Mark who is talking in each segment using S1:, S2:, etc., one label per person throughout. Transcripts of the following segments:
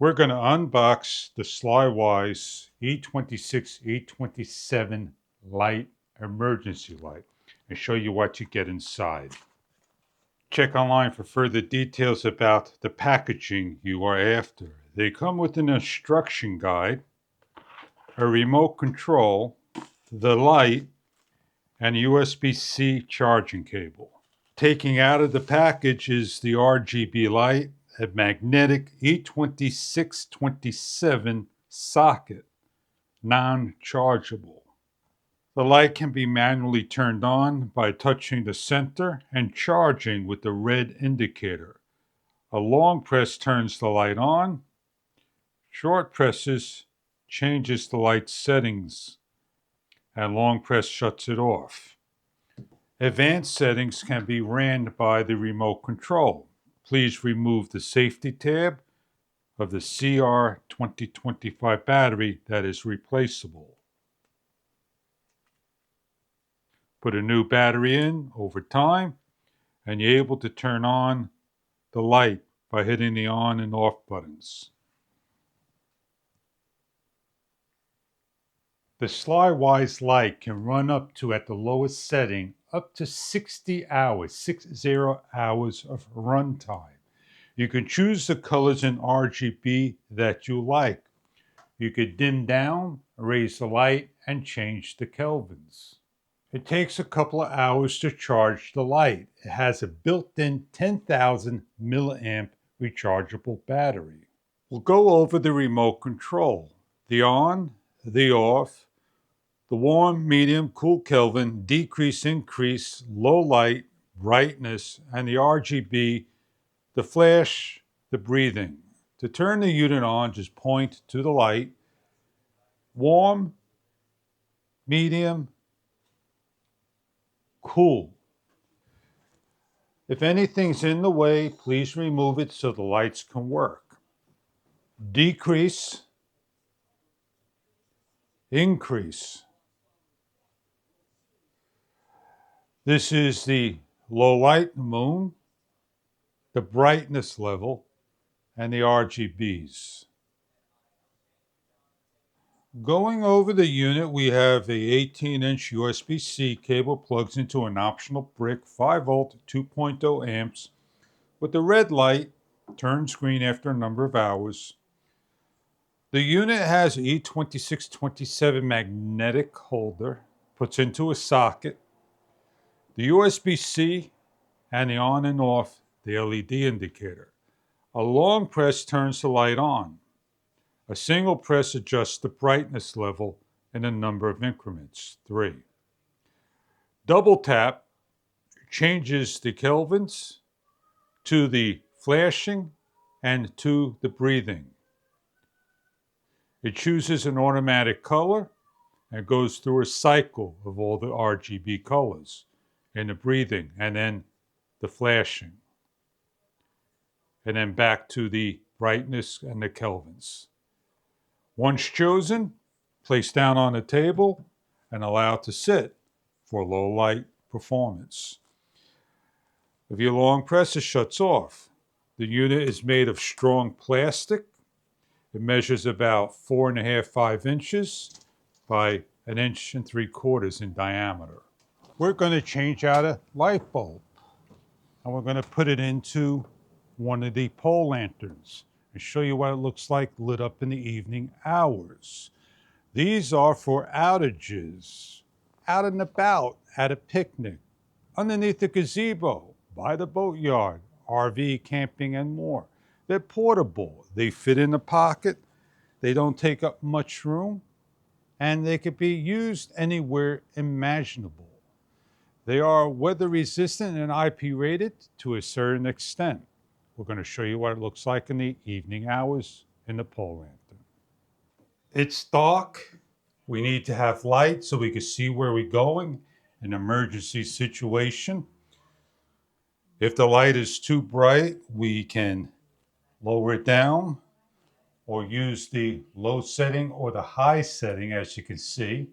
S1: We're going to unbox the Slywise E26 E27 light, emergency light, and show you what you get inside. Check online for further details about the packaging you are after. They come with an instruction guide, a remote control, the light, and a USB-C charging cable. Taking out of the package is the RGB light, a magnetic E2627 socket, non-chargeable. The light can be manually turned on by touching the center and charging with the red indicator. A long press turns the light on. Short presses changes the light settings, and long press shuts it off. Advanced settings can be ran by the remote control. Please remove the safety tab of the CR2025 battery that is replaceable. Put a new battery in over time, and you're able to turn on the light by hitting the on and off buttons. The Slywise light can run up to, at the lowest setting, up to 60 hours of runtime. You can choose the colors in RGB that you like. You could dim down, raise the light, and change the kelvins. It takes a couple of hours to charge the light. It has a built-in 10,000 milliamp rechargeable battery. We'll go over the remote control. The on, the off, the warm, medium, cool Kelvin, decrease, increase, low light, brightness, and the RGB, the flash, the breathing. To turn the unit on, just point to the light. Warm, medium, cool. If anything's in the way, please remove it so the lights can work. Decrease, increase. This is the low light, the moon, the brightness level, and the RGBs. Going over the unit, we have a 18-inch USB-C cable plugs into an optional brick, 5-volt, 2.0 amps, with the red light, turns green after a number of hours. The unit has an E2627 magnetic holder, puts into a socket, the USB-C, and the on and off, the LED indicator. A long press turns the light on. A single press adjusts the brightness level in a number of increments, 3. Double tap changes the kelvins to the flashing and to the breathing. It chooses an automatic color and goes through a cycle of all the RGB colors in the breathing and then the flashing. And then back to the brightness and the kelvins. Once chosen, place down on the table and allow it to sit for low light performance. If you long press, it shuts off. The unit is made of strong plastic. It measures about 4.5, 5 inches by 1 3/4 inches in diameter. We're going to change out a light bulb, and we're going to put it into one of the pole lanterns and show you what it looks like lit up in the evening hours. These are for outages, out and about, at a picnic, underneath the gazebo, by the boatyard, RV, camping, and more. They're portable. They fit in the pocket. They don't take up much room, and they could be used anywhere imaginable. They are weather resistant and IP rated to a certain extent. We're going to show you what it looks like in the evening hours in the pole lantern. It's dark. We need to have light so we can see where we're going in an emergency situation. If the light is too bright, we can lower it down or use the low setting or the high setting, as you can see.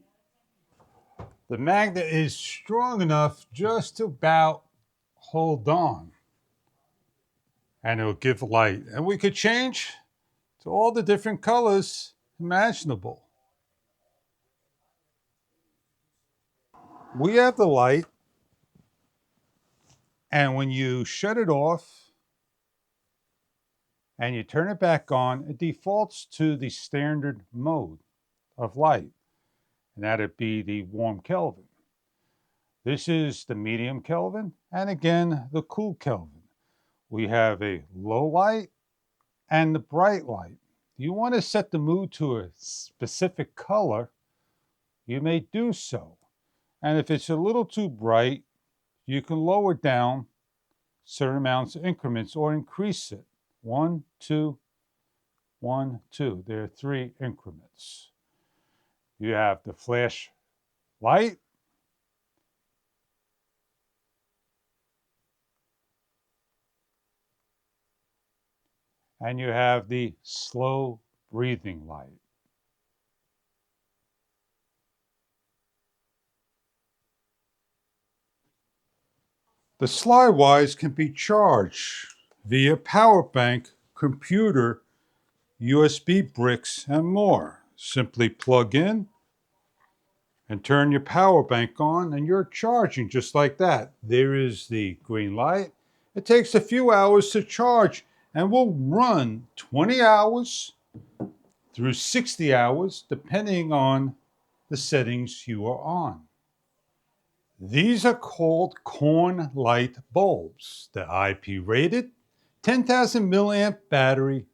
S1: The magnet is strong enough just to about hold on, and it'll give light. And we could change to all the different colors imaginable. We have the light, and when you shut it off and you turn it back on, it defaults to the standard mode of light, and that'd be the warm Kelvin. This is the medium Kelvin, and again, the cool Kelvin. We have a low light and the bright light. If you want to set the mood to a specific color, you may do so. And if it's a little too bright, you can lower down certain amounts of increments or increase it. 1, 2, 1, 2. There are 3 increments. You have the flash light, and you have the slow breathing light. The Slywise can be charged via power bank, computer, USB bricks, and more. Simply plug in and turn your power bank on, and you're charging just like that. There is the green light. It takes a few hours to charge and will run 20 hours through 60 hours, depending on the settings you are on. These are called corn light bulbs. The IP rated, 10,000 milliamp battery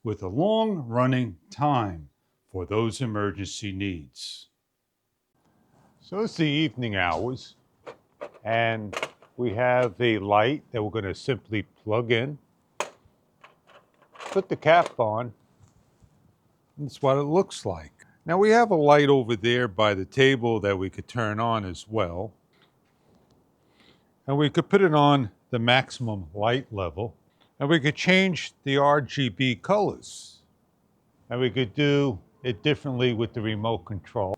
S1: with a long running time for those emergency needs. So it's the evening hours, and we have a light that we're going to simply plug in, put the cap on. That's what it looks like. Now we have a light over there by the table that we could turn on as well. And we could put it on the maximum light level, and we could change the RGB colors. And we could do it differently with the remote control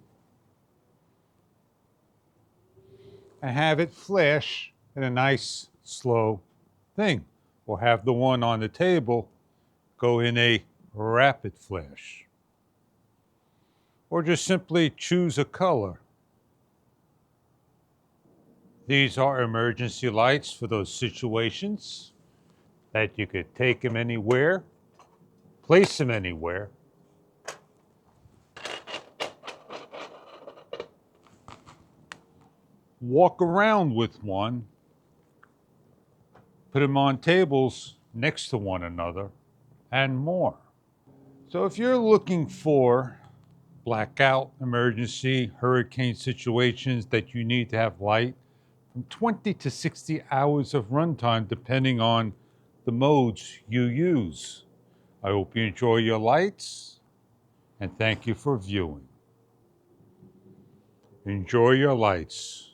S1: and have it flash in a nice slow thing, or have the one on the table go in a rapid flash, or just simply choose a color. These are emergency lights for those situations that you could take them anywhere, place them anywhere. Walk around with one, put them on tables next to one another, and more. So if you're looking for blackout, emergency, hurricane situations that you need to have light, from 20 to 60 hours of runtime, depending on the modes you use. I hope you enjoy your lights, and thank you for viewing. Enjoy your lights.